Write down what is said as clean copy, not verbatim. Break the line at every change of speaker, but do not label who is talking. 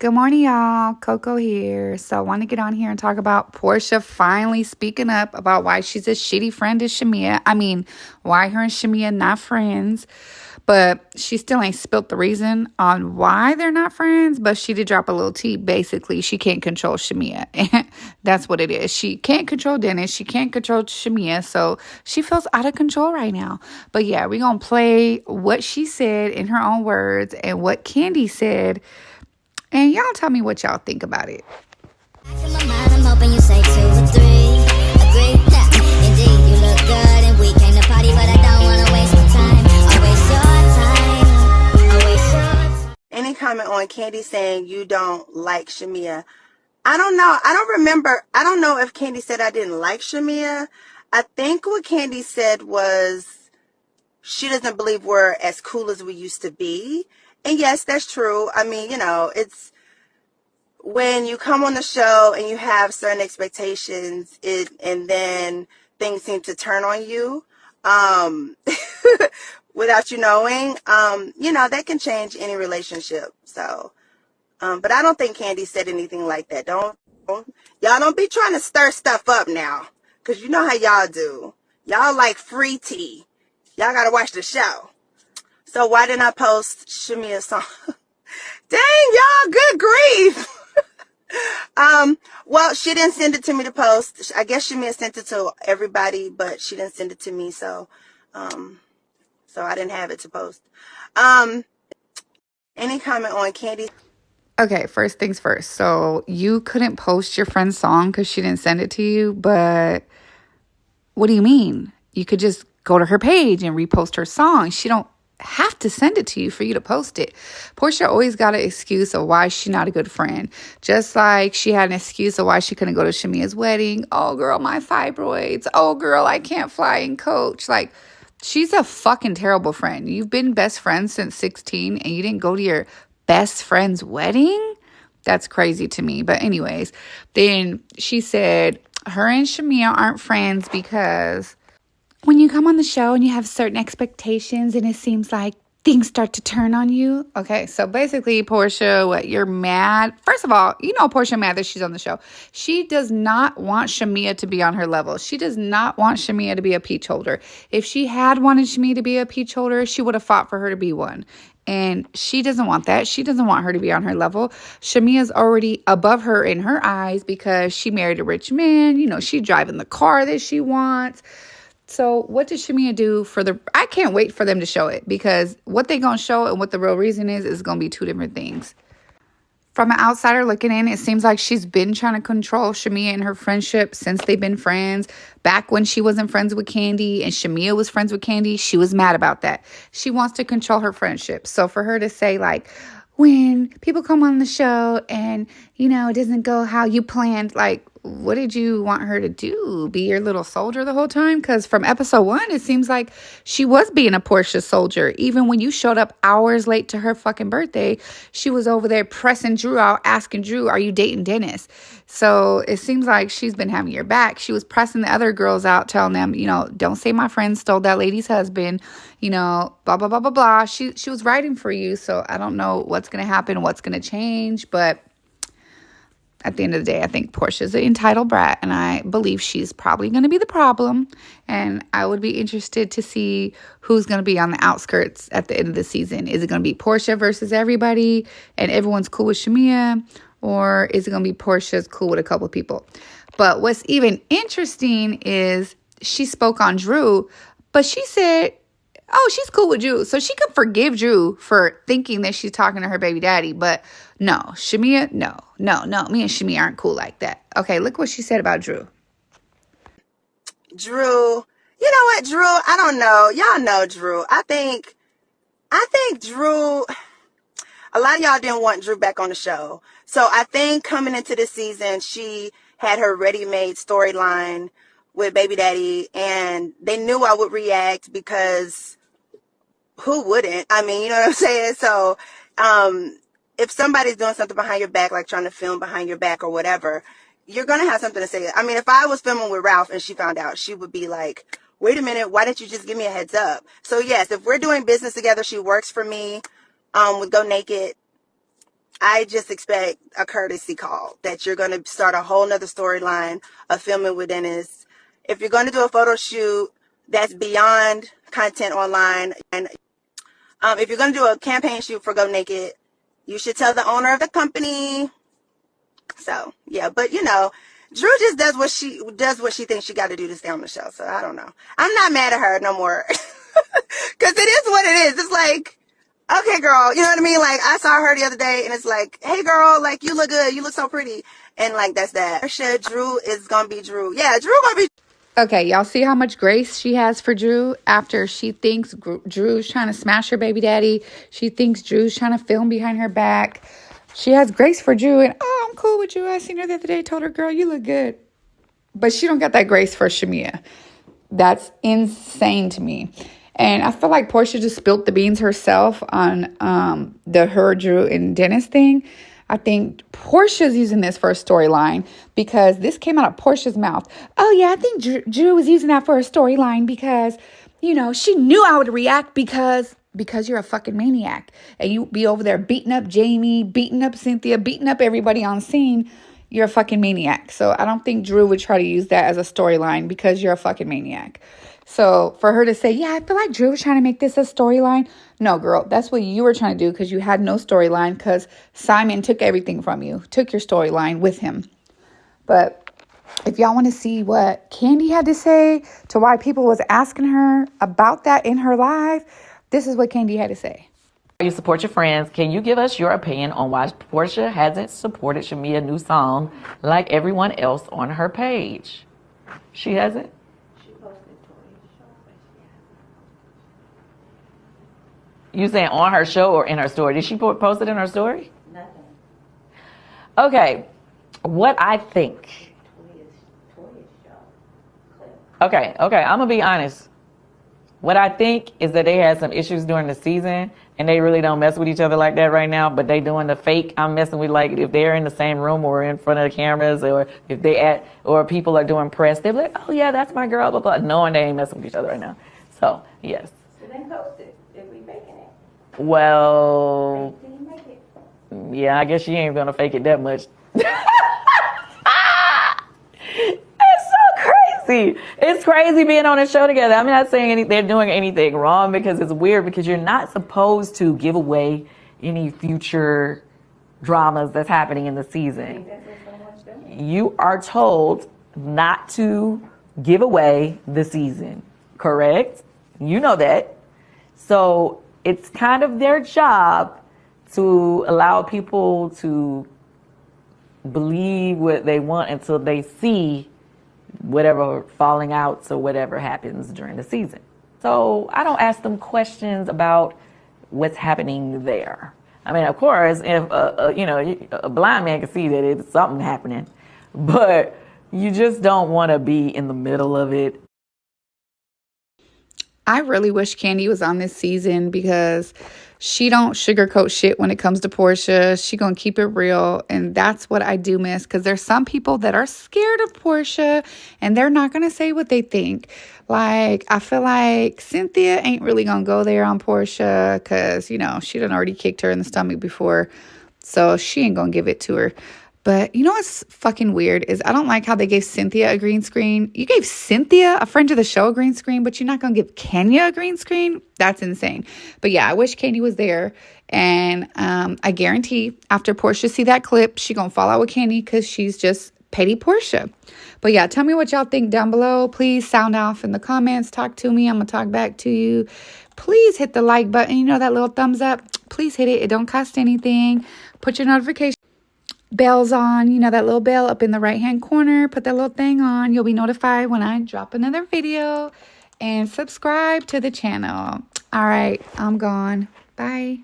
Good morning, y'all. Coco here. So I want to get on here and talk about Porsha finally speaking up about why she's a shitty friend to Shamea. Why her and Shamea not friends. But she still ain't spilt the reason on why they're not friends. But she did drop a little tea. Basically, she can't control Shamea. That's what it is. She can't control Dennis. She can't control Shamea. So she feels out of control right now. But yeah, we're going to play what she said in her own words and what Candy said. And y'all tell me what y'all think about it.
I'm hoping you say 2 or 3. Agree? Yeah, indeed, you look good and we came to party, but I don't want to waste my time. I'll waste your time.
Any comment on Candy saying you don't like Shamea? I don't know. I don't remember. I don't know if Candy said I didn't like Shamea. I think what Candy said was she doesn't believe we're as cool as we used to be. And yes, that's true. I mean, it's when you come on the show and you have certain expectations, and then things seem to turn on you, without you knowing, that can change any relationship. So, but I don't think Candy said anything like that. Y'all don't be trying to stir stuff up now, because you know how y'all do. Y'all like free tea. Y'all got to watch the show. So why didn't I post Shamea's song? Dang, y'all, good grief. Well, she didn't send it to me to post. I guess Shamea sent it to everybody, but she didn't send it to me, so I didn't have it to post. Any comment on Candy?
Okay, first things first. So you couldn't post your friend's song because she didn't send it to you, but what do you mean? You could just go to her page and repost her song. She don't have to send it to you for you to post it. Porsha always got an excuse of why she's not a good friend. Just like she had an excuse of why she couldn't go to Shamea's wedding. Oh, girl, my fibroids. Oh, girl, I can't fly and coach. Like, she's a fucking terrible friend. You've been best friends since 16 and you didn't go to your best friend's wedding? That's crazy to me. But anyways, then she said her and Shamea aren't friends because when you come on the show and you have certain expectations and it seems like things start to turn on you. Okay, so basically, Porsha, you're mad? First of all, Porsha mad that she's on the show. She does not want Shamea to be on her level. She does not want Shamea to be a peach holder. If she had wanted Shamea to be a peach holder, she would have fought for her to be one. And she doesn't want that. She doesn't want her to be on her level. Shamea's already above her in her eyes because she married a rich man. She's driving the car that she wants. So what does Shamea do I can't wait for them to show it, because what they going to show and what the real reason is going to be two different things. From an outsider looking in, it seems like she's been trying to control Shamea and her friendship since they've been friends. Back when she wasn't friends with Candy and Shamea was friends with Candy, she was mad about that. She wants to control her friendship. So for her to say like, when people come on the show and, it doesn't go how you planned, like, what did you want her to do? Be your little soldier the whole time? Because from episode 1, it seems like she was being a Porsha soldier. Even when you showed up hours late to her fucking birthday, she was over there pressing Drew out, asking Drew, are you dating Dennis? So it seems like she's been having your back. She was pressing the other girls out, telling them, don't say my friend stole that lady's husband, blah, blah, blah, blah, blah. She was writing for you. So I don't know what's going to happen, what's going to change, but at the end of the day, I think Porsha's an entitled brat, and I believe she's probably going to be the problem. And I would be interested to see who's going to be on the outskirts at the end of the season. Is it going to be Porsha versus everybody, and everyone's cool with Shamea? Or is it going to be Porsha's cool with a couple people? But what's even interesting is she spoke on Drew, but she said, oh, she's cool with Drew. So she could forgive Drew for thinking that she's talking to her baby daddy. But no, Shamea, no. Me and Shamea aren't cool like that. Okay, look what she said about Drew.
Drew, you know what, Drew? I don't know. Y'all know Drew. I think Drew, a lot of y'all didn't want Drew back on the show. So I think coming into this season, she had her ready-made storyline with baby daddy, and they knew I would react because who wouldn't? I mean, you know what I'm saying? So, if somebody's doing something behind your back, like trying to film behind your back or whatever, you're going to have something to say. I mean, if I was filming with Ralph and she found out, she would be like, wait a minute, why didn't you just give me a heads up? So yes, if we're doing business together, she works for me, with Go Naked. I just expect a courtesy call that you're going to start a whole nother storyline of filming with Dennis. If you're going to do a photo shoot that's beyond content online, and if you're going to do a campaign shoot for Go Naked, you should tell the owner of the company. So yeah, but you know, Drew just does what she thinks she got to do to stay on the show. So I don't know. I'm not mad at her no more, because it is what it is. It's like, okay, girl, you know what I mean? Like, I saw her the other day, and it's like, hey, girl, like, you look good, you look so pretty, and like, that's that. Porsha, Drew is gonna be Drew. Yeah, Drew gonna be.
Okay, y'all see how much grace she has for Drew after she thinks Drew's trying to smash her baby daddy. She thinks Drew's trying to film behind her back. She has grace for Drew, and oh, I'm cool with Drew. I seen her the other day, told her, girl, you look good. But she don't got that grace for Shamea. That's insane to me. And I feel like Porsha just spilled the beans herself on the her, Drew, and Dennis thing. I think Porsha's using this for a storyline because this came out of Porsha's mouth. Oh, yeah, I think Drew was using that for a storyline because, you know, she knew I would react because you're a fucking maniac. And you be over there beating up Jamie, beating up Cynthia, beating up everybody on scene. You're a fucking maniac. So I don't think Drew would try to use that as a storyline because you're a fucking maniac. So for her to say, yeah, I feel like Drew was trying to make this a storyline. No, girl, that's what you were trying to do because you had no storyline because Simon took everything from you, took your storyline with him. But if y'all want to see what Candy had to say to why people was asking her about that in her live, this is what Candy had to say.
You support your friends. Can you give us your opinion on why Porsha hasn't supported Shamea's new song like everyone else on her page? She hasn't? She posted You saying on her show or in her story? Did she post it in her story? Nothing. Okay, what I think. Okay, I'm gonna be honest. What I think is that they had some issues during the season and they really don't mess with each other like that right now, but they doing the fake. I'm messing with, like, if they're in the same room or in front of the cameras or if or people are doing press, they're like, oh yeah, that's my girl, blah, blah, knowing they ain't messing with each other right now. So, yes.
So then post it if we faking it.
Well,
Make it.
yeah, I guess she ain't gonna fake it that much. It's crazy being on a show together. I'm not saying they're doing anything wrong because it's weird because you're not supposed to give away any future dramas that's happening in the season. You are told not to give away the season, correct? You know that. So it's kind of their job to allow people to believe what they want until they see whatever falling outs or whatever happens during the season. So I don't ask them questions about what's happening there. I mean, of course, if a blind man can see that it's something happening, but you just don't want to be in the middle of it.
I really wish Candy was on this season because she don't sugarcoat shit when it comes to Porsha. She gonna keep it real, and that's what I do miss because there's some people that are scared of Porsha and they're not gonna say what they think. Like, I feel like Cynthia ain't really gonna go there on Porsha because, you know, she done already kicked her in the stomach before, so she ain't gonna give it to her. But you know what's fucking weird is I don't like how they gave Cynthia a green screen. You gave Cynthia, a friend of the show, a green screen, but you're not going to give Kenya a green screen? That's insane. But yeah, I wish Candy was there. And I guarantee after Porsha see that clip, she going to fall out with Candy because she's just petty Porsha. But yeah, tell me what y'all think down below. Please sound off in the comments. Talk to me. I'm going to talk back to you. Please hit the like button. You know that little thumbs up? Please hit it. It don't cost anything. Put your notification bells on, you know, that little bell up in the right hand corner. Put that little thing on. You'll be notified when I drop another video, and subscribe to the channel. All right, I'm gone. Bye.